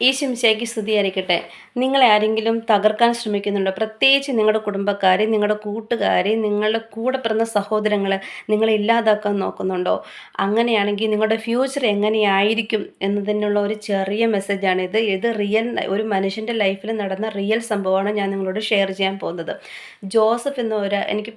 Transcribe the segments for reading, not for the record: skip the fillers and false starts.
ഈശോമിശിഹായ്ക്ക് സ്തുതിയായിരിക്കട്ടെ. നിങ്ങളെ ആരെങ്കിലും തകർക്കാൻ ശ്രമിക്കുന്നുണ്ടോ? പ്രത്യേകിച്ച് നിങ്ങളുടെ കുടുംബക്കാർ, നിങ്ങളുടെ കൂട്ടുകാർ, നിങ്ങളുടെ കൂടെ പിറന്ന സഹോദരങ്ങൾ നിങ്ങളെ ഇല്ലാതാക്കാൻ നോക്കുന്നുണ്ടോ? അങ്ങനെയാണെങ്കിൽ നിങ്ങളുടെ ഫ്യൂച്ചർ എങ്ങനെയായിരിക്കും എന്നതിനുള്ള ഒരു ചെറിയ മെസ്സേജാണിത്. ഇത് ഒരു മനുഷ്യൻ്റെ ലൈഫിൽ നടന്ന റിയൽ സംഭവമാണ് ഞാൻ നിങ്ങളോട് ഷെയർ ചെയ്യാൻ പോകുന്നത്. ജോസഫ് എന്ന എനിക്ക്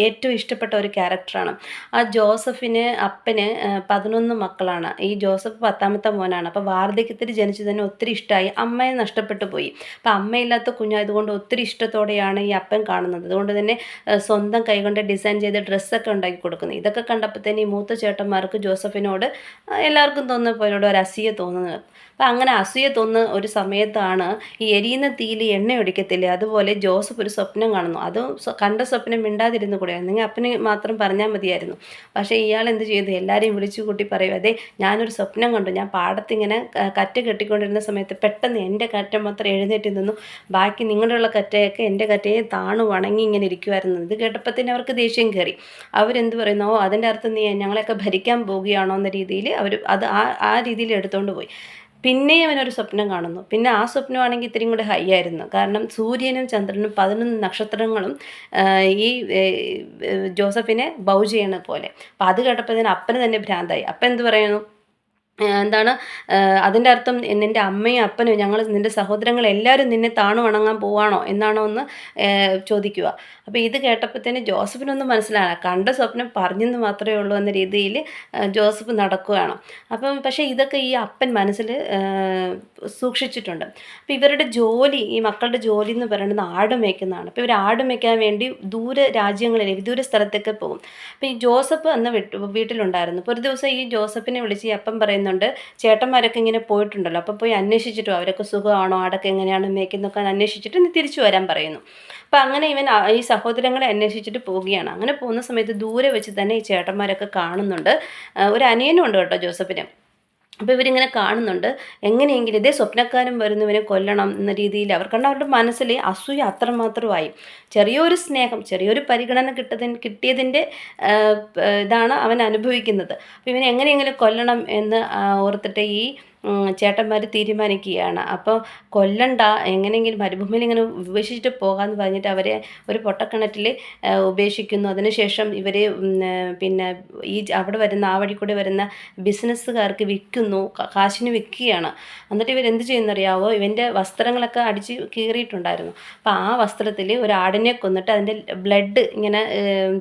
ഏറ്റവും ഇഷ്ടപ്പെട്ട ഒരു ക്യാരക്ടറാണ്. ആ ജോസഫിന് അപ്പന് 11 മക്കളാണ്. ഈ ജോസഫ് 10ാമത്തെ മോനാണ്. അപ്പോൾ വാർദ്ധക്യത്തിൽ ജനിച്ചു തന്നെ ഒത്തിരി ഇഷ്ടമായി. അമ്മയെ നഷ്ടപ്പെട്ടു പോയി. അപ്പോൾ അമ്മയില്ലാത്ത കുഞ്ഞായതുകൊണ്ട് ഒത്തിരി ഇഷ്ടത്തോടെയാണ് ഈ അപ്പൻ കാണുന്നത്. അതുകൊണ്ട് തന്നെ സ്വന്തം കൈകൊണ്ട് ഡിസൈൻ ചെയ്ത ഡ്രസ്സൊക്കെ ഉണ്ടാക്കി കൊടുക്കുന്നത്. ഇതൊക്കെ കണ്ടപ്പോൾ തന്നെ ഈ മൂത്ത ചേട്ടന്മാർക്ക് ജോസഫിനോട് എല്ലാവർക്കും തോന്നുന്ന പോലെ ഒരു അസൂയ തോന്നുന്നത്. അപ്പോൾ അങ്ങനെ അസൂയ തോന്നുന്ന ഒരു സമയത്താണ് ഈ എരിയുന്ന തീയിൽ എണ്ണ ഒഴിക്കത്തില്ലേ, അതുപോലെ ജോസഫ് ഒരു സ്വപ്നം കാണുന്നു. അത് കണ്ട സ്വപ്നം മിണ്ടാതിരുന്നു കൂടെ, അല്ലെങ്കിൽ അപ്പന് മാത്രം പറഞ്ഞാൽ മതിയായിരുന്നു. പക്ഷേ ഇയാൾ എന്ത് ചെയ്തു? എല്ലാവരെയും വിളിച്ചു കൂട്ടി പറയും, അതെ ഞാനൊരു സ്വപ്നം കണ്ടു. ഞാൻ പാടത്തിങ്ങനെ കറ്റ കെട്ടിക്കൊണ്ടിരുന്ന സമയത്ത് പെട്ടെന്ന് എൻ്റെ കറ്റ മാത്രം എഴുന്നേറ്റ് നിന്നു. ബാക്കി നിങ്ങളുള്ള കറ്റയൊക്കെ എൻ്റെ കറ്റയെ താണു വണങ്ങി ഇങ്ങനെ ഇരിക്കുമായിരുന്നു. ഇത് കേട്ടപ്പോൾ തന്നെ അവർക്ക് ദേഷ്യം കയറി. അവരെന്ത് പറയുന്നു? അതിൻ്റെ അർത്ഥം നീ ഞങ്ങളെയൊക്കെ ഭരിക്കാൻ പോവുകയാണോ എന്ന രീതിയിൽ അവർ അത് ആ രീതിയിൽ എടുത്തുകൊണ്ട് പോയി. പിന്നെയും അവനൊരു സ്വപ്നം കാണുന്നു. പിന്നെ ആ സ്വപ്നമാണെങ്കിൽ ഇത്തിരിയും കൂടെ ഹൈ ആയിരുന്നു. കാരണം സൂര്യനും ചന്ദ്രനും 11 നക്ഷത്രങ്ങളും ഈ ജോസഫിനെ ബൗ ചെയ്യണ പോലെ. അപ്പം അത് കേട്ടപ്പോൾ തന്നെ അപ്പന് തന്നെ ഭ്രാന്തായി. അപ്പം എന്ത് പറയുന്നു? എന്താണ് അതിൻ്റെ അർത്ഥം? നിൻ്റെ അമ്മയും അപ്പനും ഞങ്ങൾ നിൻ്റെ സഹോദരങ്ങൾ എല്ലാവരും നിന്നെ താണു വണങ്ങാൻ പോവാണോ എന്നാണോ എന്ന് ചോദിക്കുക. അപ്പോൾ ഇത് കേട്ടപ്പോഴത്തേന് ജോസഫിനൊന്നും മനസ്സിലാണ്. കണ്ട സ്വപ്നം പറഞ്ഞെന്ന് മാത്രമേ ഉള്ളൂ എന്ന രീതിയിൽ ജോസഫ് നടക്കുകയാണ്. അപ്പം പക്ഷേ ഇതൊക്കെ ഈ അപ്പൻ മനസ്സിൽ സൂക്ഷിച്ചിട്ടുണ്ട്. അപ്പോൾ ഇവരുടെ ജോലി, ഈ മക്കളുടെ ജോലി എന്ന് പറയുന്നത് ആട് മേയ്ക്കുന്നതാണ്. അപ്പോൾ ഇവർ ആട് മേയ്ക്കാൻ വേണ്ടി ദൂര രാജ്യങ്ങളിൽ വിദൂര സ്ഥലത്തൊക്കെ പോകും. അപ്പോൾ ഈ ജോസഫ് അന്ന് വീട്ടിലുണ്ടായിരുന്നു. അപ്പോൾ ഒരു ദിവസം ഈ ജോസഫിനെ വിളിച്ച് ഈ അപ്പം പറയുന്നുണ്ട്, ചേട്ടന്മാരൊക്കെ ഇങ്ങനെ പോയിട്ടുണ്ടല്ലോ, അപ്പോൾ പോയി അന്വേഷിച്ചിട്ടോ അവരൊക്കെ സുഖമാണോ, ആടൊക്കെ എങ്ങനെയാണ് മേയ്ക്കുന്നൊക്കെ അന്വേഷിച്ചിട്ട് നീ തിരിച്ചു വരാൻ പറയുന്നു. അപ്പം അങ്ങനെ ഇവൻ ഈ സഹോദരങ്ങളെ അന്വേഷിച്ചിട്ട് പോവുകയാണ്. അങ്ങനെ പോകുന്ന സമയത്ത് ദൂരെ വെച്ച് തന്നെ ഈ ചേട്ടന്മാരൊക്കെ കാണുന്നുണ്ട്. ഒരു അനിയനും ഉണ്ട് കേട്ടോ ജോസഫിന്. അപ്പോൾ ഇവരിങ്ങനെ കാണുന്നുണ്ട്. എങ്ങനെയെങ്കിലും ഇതേ സ്വപ്നക്കാരൻ വരുന്നു, ഇവനെ കൊല്ലണം എന്ന രീതിയിൽ കാരണം അവരുടെ മനസ്സിൽ അസൂയ അത്രമാത്രമായി. ചെറിയൊരു സ്നേഹം, ചെറിയൊരു പരിഗണന കിട്ടിയതിൻ്റെ ഇതാണ് അവൻ അനുഭവിക്കുന്നത്. അപ്പോൾ ഇവനെ എങ്ങനെയെങ്കിലും കൊല്ലണം എന്ന് ഓർത്തിട്ട് ഈ ചേട്ടന്മാർ തീരുമാനിക്കുകയാണ്. അപ്പോൾ കൊല്ലണ്ട, എങ്ങനെയെങ്കിലും മരുഭൂമിയിൽ ഇങ്ങനെ ഉപേക്ഷിച്ചിട്ട് പോകാമെന്ന് പറഞ്ഞിട്ട് അവരെ ഒരു പൊട്ടക്കിണറ്റിൽ ഉപേക്ഷിക്കുന്നു. അതിനുശേഷം ഇവർ പിന്നെ ഈ അവിടെ വരുന്ന ആ വഴി കൂടി വരുന്ന ബിസിനസ്സുകാർക്ക് വിൽക്കുന്നു, കാശിന് വിൽക്കുകയാണ്. എന്നിട്ട് ഇവരെന്ത് ചെയ്യുന്നറിയാവോ? ഇവൻ്റെ വസ്ത്രങ്ങളൊക്കെ അടിച്ച് കീറിയിട്ടുണ്ടായിരുന്നു. അപ്പോൾ ആ വസ്ത്രത്തിൽ ഒരു ആടിനെ കൊന്നിട്ട് അതിൻ്റെ ബ്ലഡ് ഇങ്ങനെ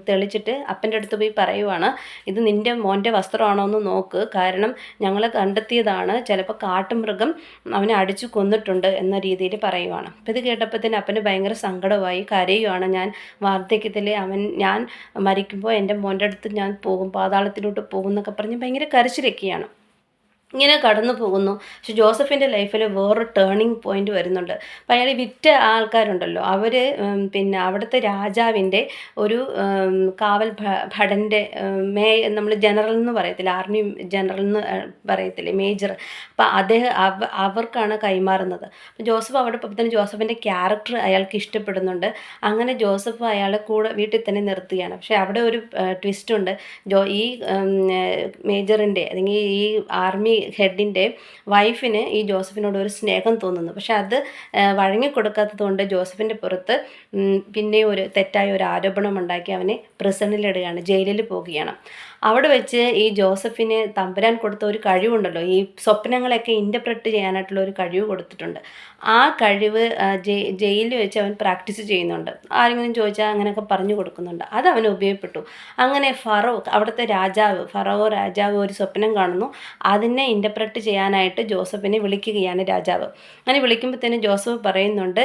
തെളിച്ചിട്ട് അപ്പൻ്റെ അടുത്ത് പോയി പറയുവാണ്, ഇത് നിൻ്റെ മോൻ്റെ വസ്ത്രമാണോ എന്ന് നോക്ക്, കാരണം ഞങ്ങൾ കണ്ടെത്തിയതാണ്, ചിലപ്പോൾ കാട്ടുമൃഗം അവനെ അടിച്ചു കൊന്നിട്ടുണ്ട് എന്ന രീതിയിൽ പറയുവാണ്. അപ്പോൾ ഇത് കേട്ടപ്പോൾ തന്നെ അപ്പന് ഭയങ്കര സങ്കടമായി, കരയുവാണ്. വാർദ്ധക്യത്തിൽ ഞാൻ മരിക്കുമ്പോൾ എൻ്റെ മോൻ്റെ അടുത്ത് ഞാൻ പോകും, പാതാളത്തിലോട്ട് പോകും എന്നൊക്കെ പറഞ്ഞ് ഭയങ്കര കരച്ചിലൊക്കെയാണ്. ഇങ്ങനെ കടന്നു പോകുന്നു. പക്ഷെ ജോസഫിൻ്റെ ലൈഫിൽ വേറൊരു ടേണിംഗ് പോയിന്റ് വരുന്നുണ്ട്. അപ്പോൾ അയാൾ വിറ്റ ആൾക്കാരുണ്ടല്ലോ, അവർ പിന്നെ അവിടുത്തെ രാജാവിൻ്റെ ഒരു കാവൽ ഭടൻ്റെ നമ്മൾ ജനറൽ എന്ന് പറയത്തില്ല, ആർമി ജനറൽ എന്ന് പറയത്തില്ലേ, മേജർ. അപ്പോൾ അവർക്കാണ് കൈമാറുന്നത്. അപ്പോൾ ജോസഫ് അവിടെ പോകുമ്പോൾ ജോസഫിൻ്റെ ക്യാരക്ടർ അയാൾക്ക് ഇഷ്ടപ്പെടുന്നുണ്ട്. അങ്ങനെ ജോസഫ് അയാളെ കൂടെ വീട്ടിൽ തന്നെ നിർത്തുകയാണ്. പക്ഷേ അവിടെ ഒരു ട്വിസ്റ്റ് ഉണ്ട്. ഈ മേജറിൻ്റെ അല്ലെങ്കിൽ ഈ ആർമി ഹെഡിൻ്റെ വൈഫിന് ഈ ജോസഫിനോട് ഒരു സ്നേഹം തോന്നുന്നു. പക്ഷെ അത് വഴങ്ങിക്കൊടുക്കാത്തത് കൊണ്ട് ജോസഫിൻ്റെ പുറത്ത് പിന്നെ ഒരു തെറ്റായ ഒരു ആരോപണം ഉണ്ടാക്കി അവനെ പ്രിസണിലിടുകയാണ്, ജയിലിൽ പോവുകയാണ്. അവിടെ വെച്ച് ഈ ജോസഫിന് തമ്പുരാൻ കൊടുത്ത ഒരു കഴിവുണ്ടല്ലോ, ഈ സ്വപ്നങ്ങളൊക്കെ ഇൻ്റർപ്രറ്റ് ചെയ്യാനായിട്ടുള്ള ഒരു കഴിവ് കൊടുത്തിട്ടുണ്ട്. ആ കഴിവ് ജയിലിൽ വെച്ച് അവൻ പ്രാക്ടീസ് ചെയ്യുന്നുണ്ട്. ആരെങ്കിലും ചോദിച്ചാൽ അങ്ങനെയൊക്കെ പറഞ്ഞു കൊടുക്കുന്നുണ്ട്. അത് അവന് ഉപയോഗപ്പെട്ടു. അങ്ങനെ അവിടുത്തെ ഫറവോ രാജാവ് ഒരു സ്വപ്നം കാണുന്നു. അതിനെ ഇൻ്റർപ്രറ്റ് ചെയ്യാനായിട്ട് ജോസഫിനെ വിളിക്കുകയാണ് രാജാവ്. അങ്ങനെ വിളിക്കുമ്പോൾ തന്നെ ജോസഫ് പറയുന്നുണ്ട്,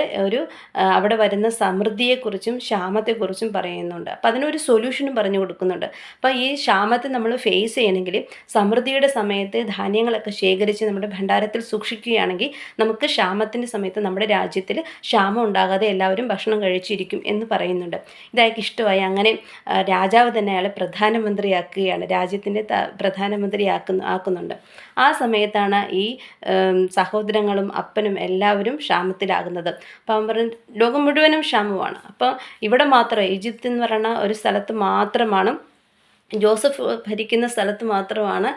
അവിടെ വരുന്ന സമൃദ്ധിയെക്കുറിച്ചും ക്ഷാമത്തെക്കുറിച്ചും പറയുന്നുണ്ട്. അപ്പോൾ അതിനൊരു സൊല്യൂഷനും പറഞ്ഞു കൊടുക്കുന്നുണ്ട്. അപ്പോൾ ഈ ക്ഷാമത്തെ നമ്മൾ ഫേസ് ചെയ്യണമെങ്കിൽ സമൃദ്ധിയുടെ സമയത്ത് ധാന്യങ്ങളൊക്കെ ശേഖരിച്ച് നമ്മുടെ ഭണ്ഡാരത്തിൽ സൂക്ഷിക്കുകയാണെങ്കിൽ നമുക്ക് ക്ഷാമത്തിൻ്റെ സമയത്ത് നമ്മുടെ രാജ്യത്തിൽ ക്ഷാമം ഉണ്ടാകാതെ എല്ലാവരും ഭക്ഷണം കഴിച്ചിരിക്കും എന്ന് പറയുന്നുണ്ട്. ഇതായിരിക്കും ഇഷ്ടമായി. അങ്ങനെ രാജാവ് തന്നെ അയാളെ പ്രധാനമന്ത്രിയാക്കുകയാണ്, രാജ്യത്തിൻ്റെ പ്രധാനമന്ത്രിയാക്കുന്നുണ്ട്. ആ സമയത്താണ് ഈ സഹോദരങ്ങളും അപ്പനും എല്ലാവരും ക്ഷാമത്തിലാകുന്നത്. അപ്പം അവൻ പറഞ്ഞു, ലോകം മുഴുവനും ക്ഷാമമാണ്. അപ്പോൾ ഇവിടെ മാത്രം ഈജിപ്ത് എന്ന് പറയുന്ന ഒരു സ്ഥലത്ത് മാത്രമാണ് ജോസഫ് ഭരിക്കുന്ന സ്ഥലത്ത് മാത്രമാണ്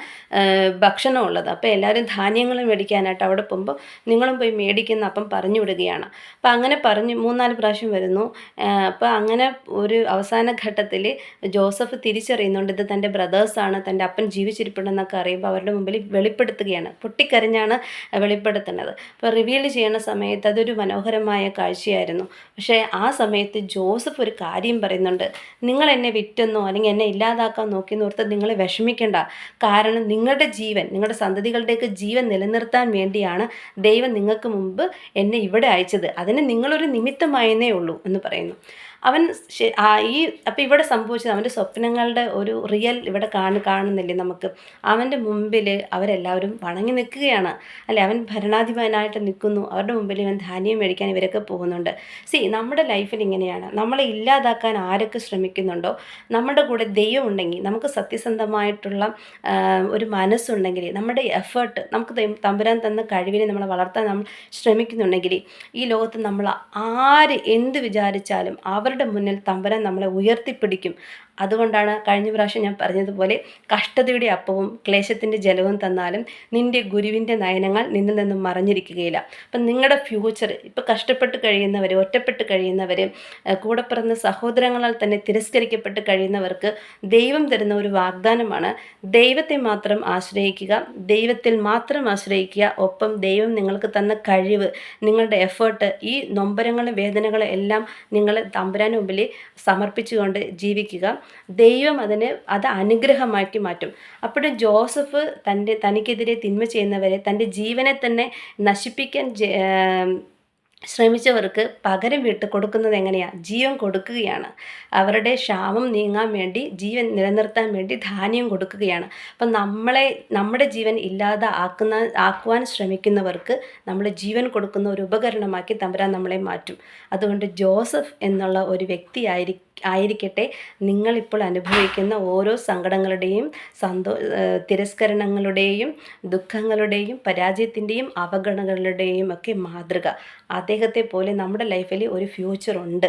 ഭക്ഷണമുള്ളത്. അപ്പോൾ എല്ലാവരും ധാന്യങ്ങൾ മേടിക്കാനായിട്ട് അവിടെ പോകുമ്പോൾ നിങ്ങളും പോയി മേടിക്കുന്ന അപ്പം പറഞ്ഞു വിടുകയാണ്. അപ്പോൾ അങ്ങനെ പറഞ്ഞ് 3-4 പ്രാവശ്യം വരുന്നു. അപ്പോൾ അങ്ങനെ ഒരു അവസാന ഘട്ടത്തിൽ ജോസഫ് തിരിച്ചറിയുന്നുണ്ട് ഇത് തൻ്റെ ബ്രദേഴ്സാണ്, തൻ്റെ അപ്പൻ ജീവിച്ചിരിപ്പുണ്ടെന്നൊക്കെ അറിയുമ്പോൾ അവരുടെ മുമ്പിൽ വെളിപ്പെടുത്തുകയാണ്. പൊട്ടിക്കരഞ്ഞാണ് വെളിപ്പെടുത്തുന്നത്. അപ്പോൾ റിവീൽ ചെയ്യുന്ന സമയത്ത് അതൊരു മനോഹരമായ കാഴ്ചയായിരുന്നു. പക്ഷേ ആ സമയത്ത് ജോസഫ് ഒരു കാര്യം പറയുന്നുണ്ട്, നിങ്ങൾ എന്നെ വിറ്റെന്നോ അല്ലെങ്കിൽ എന്നെ ഇല്ലാതാക്കാൻ നോക്കിയെന്ന് ഓർത്ത് നിങ്ങൾ വിഷമിക്കേണ്ട. കാരണം നിങ്ങളുടെ ജീവൻ, നിങ്ങളുടെ സന്തതികളുടെയൊക്കെ ജീവൻ നിലനിർത്താൻ വേണ്ടിയാണ് ദൈവം നിങ്ങൾക്ക് മുമ്പ് എന്നെ ഇവിടെ അയച്ചത്. അതിന് നിങ്ങളൊരു നിമിത്തമായെന്നേ ഉള്ളൂ എന്ന് പറയുന്നു. അവൻ അപ്പോൾ ഇവിടെ സംഭവിച്ചത് അവൻ്റെ സ്വപ്നങ്ങളുടെ ഒരു റിയൽ ഇവിടെ കാണുന്നില്ലേ നമുക്ക്. അവൻ്റെ മുമ്പിൽ അവരെല്ലാവരും വണങ്ങി നിൽക്കുകയാണ് അല്ലേ. അവൻ ഭരണാധിപനായിട്ട് നിൽക്കുന്നു, അവരുടെ മുമ്പിൽ ഇവൻ ധാന്യം മേടിക്കാൻ ഇവരൊക്കെ പോകുന്നുണ്ട്. നമ്മുടെ ലൈഫിൽ ഇങ്ങനെയാണ്. നമ്മളെ ഇല്ലാതാക്കാൻ ആരൊക്കെ ശ്രമിക്കുന്നുണ്ടോ, നമ്മുടെ കൂടെ ദൈവം ഉണ്ടെങ്കിൽ, നമുക്ക് സത്യസന്ധമായിട്ടുള്ള ഒരു മനസ്സുണ്ടെങ്കിൽ, നമ്മുടെ എഫേർട്ട്, നമുക്ക് തമ്പുരാൻ തന്ന കഴിവിനെ നമ്മളെ വളർത്താൻ നമ്മൾ ശ്രമിക്കുന്നുണ്ടെങ്കിൽ ഈ ലോകത്ത് നമ്മൾ ആര് എന്ത് വിചാരിച്ചാലും അവരുടെ മുന്നിൽ തമ്പുരാൻ നമ്മളെ ഉയർത്തിപ്പിടിക്കും. അതുകൊണ്ടാണ് കഴിഞ്ഞ പ്രാവശ്യം ഞാൻ പറഞ്ഞതുപോലെ കഷ്ടതയുടെ അപ്പവും ക്ലേശത്തിൻ്റെ ജലവും തന്നാലും നിൻ്റെ ഗുരുവിൻ്റെ നയനങ്ങൾ നിന്നിൽ നിന്നും മറഞ്ഞിരിക്കുകയില്ല. അപ്പം നിങ്ങളുടെ ഫ്യൂച്ചർ, ഇപ്പോൾ കഷ്ടപ്പെട്ട് കഴിയുന്നവർ, ഒറ്റപ്പെട്ട് കഴിയുന്നവർ, കൂടെ പിറന്ന സഹോദരങ്ങളാൽ തന്നെ തിരസ്കരിക്കപ്പെട്ട് കഴിയുന്നവർക്ക് ദൈവം തരുന്ന ഒരു വാഗ്ദാനമാണ്, ദൈവത്തെ മാത്രം ആശ്രയിക്കുക, ദൈവത്തിൽ മാത്രം ആശ്രയിക്കുക. ഒപ്പം ദൈവം നിങ്ങൾക്ക് തന്ന കഴിവ്, നിങ്ങളുടെ എഫേർട്ട്, ഈ നൊമ്പരങ്ങളും വേദനകളും എല്ലാം നിങ്ങൾ തമ്പുരാന് മുമ്പിൽ സമർപ്പിച്ചുകൊണ്ട് ജീവിക്കുക. ദൈവം അത് അനുഗ്രഹമാക്കി മാറ്റും. അപ്പോഴും ജോസഫ് തനിക്കെതിരെ തിന്മ ചെയ്യുന്നവരെ, തൻ്റെ ജീവനെ തന്നെ നശിപ്പിക്കാൻ ശ്രമിച്ചവർക്ക് പകരം കൊടുക്കുന്നത് എങ്ങനെയാണ്? ജീവൻ കൊടുക്കുകയാണ്. അവരുടെ ക്ഷാമം നീങ്ങാൻ വേണ്ടി, ജീവൻ നിലനിർത്താൻ വേണ്ടി ധാന്യം കൊടുക്കുകയാണ്. അപ്പം നമ്മുടെ ജീവൻ ആക്കുവാൻ ശ്രമിക്കുന്നവർക്ക് നമ്മൾ ജീവൻ കൊടുക്കുന്ന ഒരു ഉപകരണമാക്കി തമ്പുരാൻ നമ്മളെ മാറ്റും. അതുകൊണ്ട് ജോസഫ് എന്നുള്ള ഒരു വ്യക്തി ആയിരിക്കട്ടെ നിങ്ങളിപ്പോൾ അനുഭവിക്കുന്ന ഓരോ സങ്കടങ്ങളുടെയും തിരസ്കരണങ്ങളുടെയും ദുഃഖങ്ങളുടെയും പരാജയത്തിൻ്റെയും അവഗണനകളുടെയും ഒക്കെ മാതൃക. അദ്ദേഹത്തെ പോലെ നമ്മുടെ ലൈഫിൽ ഒരു ഫ്യൂച്ചറുണ്ട്.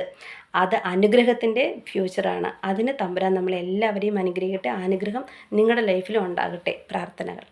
അത് അനുഗ്രഹത്തിൻ്റെ ഫ്യൂച്ചറാണ്. അതിന് തമ്പുരാൻ നമ്മളെല്ലാവരെയും അനുഗ്രഹിക്കട്ടെ. അനുഗ്രഹം നിങ്ങളുടെ ലൈഫിലും ഉണ്ടാകട്ടെ. പ്രാർത്ഥനകൾ.